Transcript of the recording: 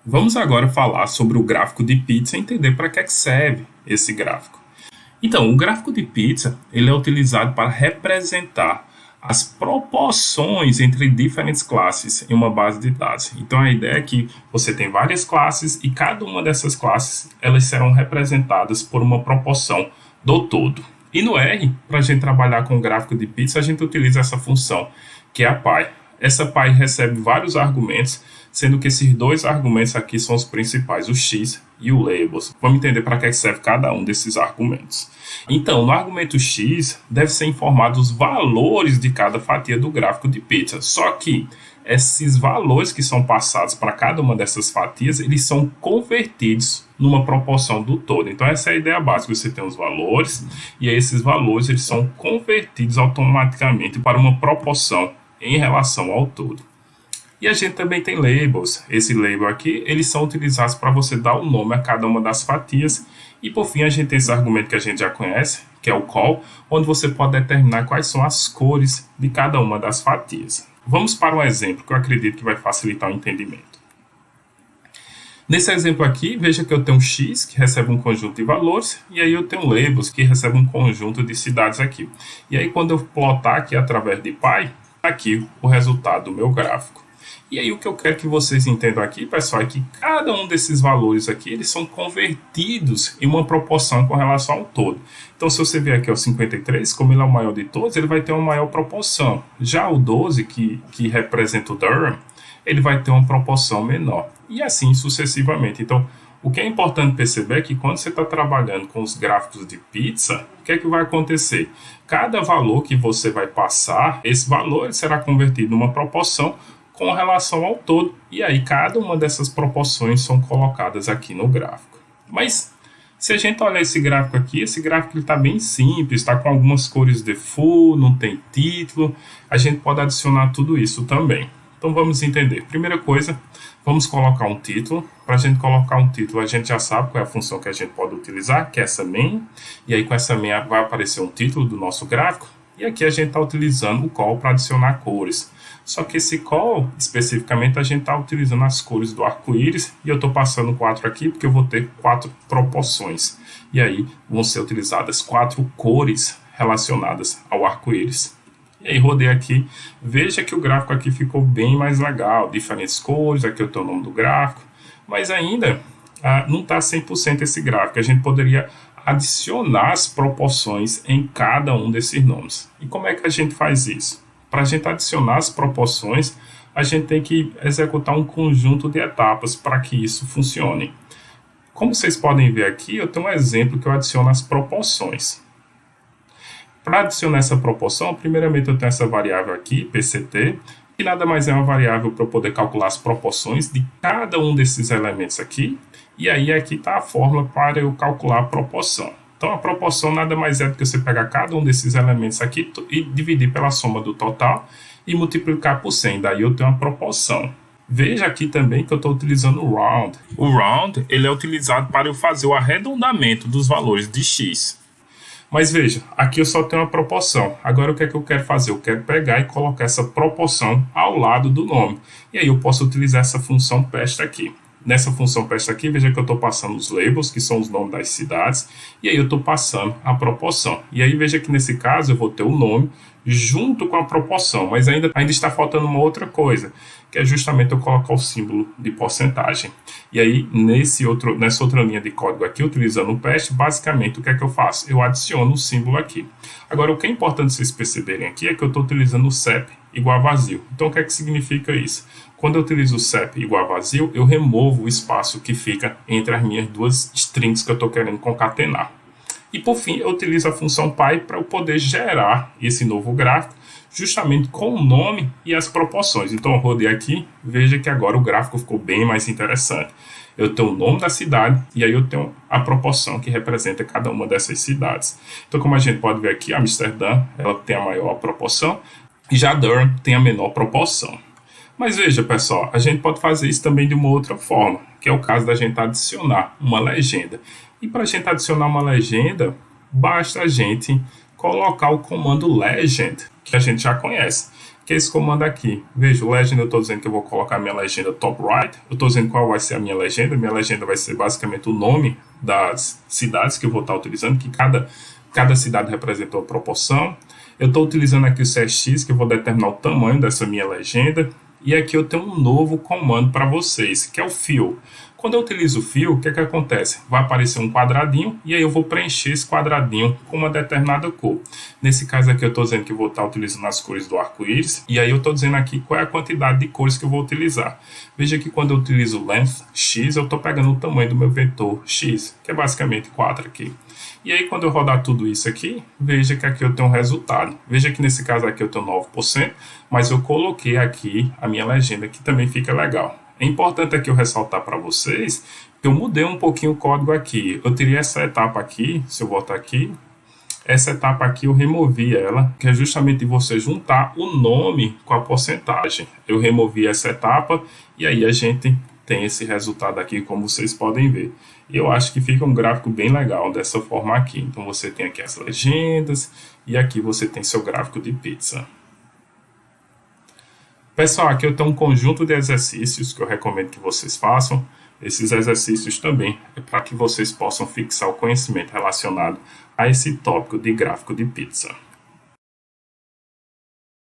Vamos agora falar sobre o gráfico de pizza e entender para que é que serve esse gráfico. Então, o gráfico de pizza ele é utilizado para representar as proporções entre diferentes classes em uma base de dados. Então, a ideia é que você tem várias classes e cada uma dessas classes elas serão representadas por uma proporção do todo. E no R, para a gente trabalhar com o gráfico de pizza, a gente utiliza essa função, que é a py. Essa py recebe vários argumentos, sendo que esses dois argumentos aqui são os principais, o x e o labels. Vamos entender para que serve cada um desses argumentos. Então, no argumento x, deve ser informado os valores de cada fatia do gráfico de pizza. Só que esses valores que são passados para cada uma dessas fatias, eles são convertidos numa proporção do todo. Então, essa é a ideia básica. Você tem os valores e aí esses valores eles são convertidos automaticamente para uma proporção em relação ao todo. E a gente também tem labels. Esse label aqui, eles são utilizados para você dar o nome a cada uma das fatias. E por fim, a gente tem esse argumento que a gente já conhece, que é o call, onde você pode determinar quais são as cores de cada uma das fatias. Vamos para um exemplo que eu acredito que vai facilitar o entendimento. Nesse exemplo aqui, veja que eu tenho um x, que recebe um conjunto de valores, e aí eu tenho labels, que recebe um conjunto de cidades aqui. E aí, quando eu plotar aqui através de py, aqui o resultado do meu gráfico. E aí o que eu quero que vocês entendam aqui, pessoal, é que cada um desses valores aqui, eles são convertidos em uma proporção com relação ao todo. Então, se você ver aqui o 53, como ele é o maior de todos, ele vai ter uma maior proporção. Já o 12, que representa o Durham, ele vai ter uma proporção menor. E assim sucessivamente. Então, o que é importante perceber é que quando você está trabalhando com os gráficos de pizza, o que é que vai acontecer? Cada valor que você vai passar, esse valor será convertido numa proporção com relação ao todo, e aí cada uma dessas proporções são colocadas aqui no gráfico. Mas se a gente olhar esse gráfico aqui, esse gráfico está bem simples, está com algumas cores default, não tem título, a gente pode adicionar tudo isso também. Então vamos entender. Primeira coisa, vamos colocar um título. Para a gente colocar um título, a gente já sabe qual é a função que a gente pode utilizar, que é essa main, e aí com essa main vai aparecer um título do nosso gráfico, e aqui a gente está utilizando o call para adicionar cores. Só que esse call, especificamente, a gente está utilizando as cores do arco-íris, e eu estou passando 4 aqui porque eu vou ter 4 proporções. E aí vão ser utilizadas 4 cores relacionadas ao arco-íris. E aí rodei aqui, veja que o gráfico aqui ficou bem mais legal, diferentes cores, aqui eu tenho o nome do gráfico, mas ainda não está 100% esse gráfico, a gente poderia adicionar as proporções em cada um desses nomes. E como é que a gente faz isso? Para a gente adicionar as proporções, a gente tem que executar um conjunto de etapas para que isso funcione. Como vocês podem ver aqui, eu tenho um exemplo que eu adiciono as proporções. Para adicionar essa proporção, primeiramente eu tenho essa variável aqui, PCT, que nada mais é uma variável para eu poder calcular as proporções de cada um desses elementos aqui. E aí aqui está a fórmula para eu calcular a proporção. Então, a proporção nada mais é do que você pegar cada um desses elementos aqui e dividir pela soma do total e multiplicar por 100. Daí eu tenho uma proporção. Veja aqui também que eu estou utilizando o round. O round ele é utilizado para eu fazer o arredondamento dos valores de x. Mas veja, aqui eu só tenho uma proporção. Agora o que é que eu quero fazer? Eu quero pegar e colocar essa proporção ao lado do nome. E aí eu posso utilizar essa função pesta aqui. Nessa função pesta aqui, veja que eu estou passando os labels, que são os nomes das cidades, e aí eu estou passando a proporção. E aí veja que nesse caso eu vou ter o nome junto com a proporção, mas ainda está faltando uma outra coisa, que é justamente eu colocar o símbolo de porcentagem. E aí nessa outra linha de código aqui, utilizando o pest, basicamente o que é que eu faço? Eu adiciono o símbolo aqui. Agora o que é importante vocês perceberem aqui é que eu estou utilizando o CEP igual a vazio. Então o que é que significa isso? Quando eu utilizo o CEP igual a vazio, eu removo o espaço que fica entre as minhas duas strings que eu estou querendo concatenar. E por fim, eu utilizo a função py para eu poder gerar esse novo gráfico justamente com o nome e as proporções. Então eu rodei aqui, veja que agora o gráfico ficou bem mais interessante. Eu tenho o nome da cidade e aí eu tenho a proporção que representa cada uma dessas cidades. Então como a gente pode ver aqui, Amsterdã ela tem a maior proporção e já Durham tem a menor proporção. Mas veja, pessoal, a gente pode fazer isso também de uma outra forma, que é o caso da gente adicionar uma legenda. E para a gente adicionar uma legenda, basta a gente colocar o comando legend, que a gente já conhece. que é esse comando aqui. Veja, o legenda, eu estou dizendo que eu vou colocar minha legenda top right, eu estou dizendo qual vai ser a minha legenda vai ser basicamente o nome das cidades que eu vou estar utilizando, que cada cidade representa uma proporção. Eu estou utilizando aqui o CSX, que eu vou determinar o tamanho dessa minha legenda, e aqui eu tenho um novo comando para vocês, que é o fill. Quando eu utilizo o fill, o que acontece? Vai aparecer um quadradinho e aí eu vou preencher esse quadradinho com uma determinada cor. Nesse caso aqui eu estou dizendo que eu vou estar utilizando as cores do arco-íris e aí eu estou dizendo aqui qual é a quantidade de cores que eu vou utilizar. Veja que quando eu utilizo length x, eu estou pegando o tamanho do meu vetor x, que é basicamente 4 aqui. E aí quando eu rodar tudo isso aqui, veja que aqui eu tenho um resultado. Veja que nesse caso aqui eu tenho 9%, mas eu coloquei aqui a minha legenda, que também fica legal. É importante aqui eu ressaltar para vocês que eu mudei um pouquinho o código aqui. Eu teria essa etapa aqui, se eu botar aqui, essa etapa aqui eu removi ela, que é justamente você juntar o nome com a porcentagem. Eu removi essa etapa e aí a gente tem esse resultado aqui, como vocês podem ver. Eu acho que fica um gráfico bem legal dessa forma aqui. Então você tem aqui as legendas e aqui você tem seu gráfico de pizza. Pessoal, aqui eu tenho um conjunto de exercícios que eu recomendo que vocês façam. Esses exercícios também é para que vocês possam fixar o conhecimento relacionado a esse tópico de gráfico de pizza.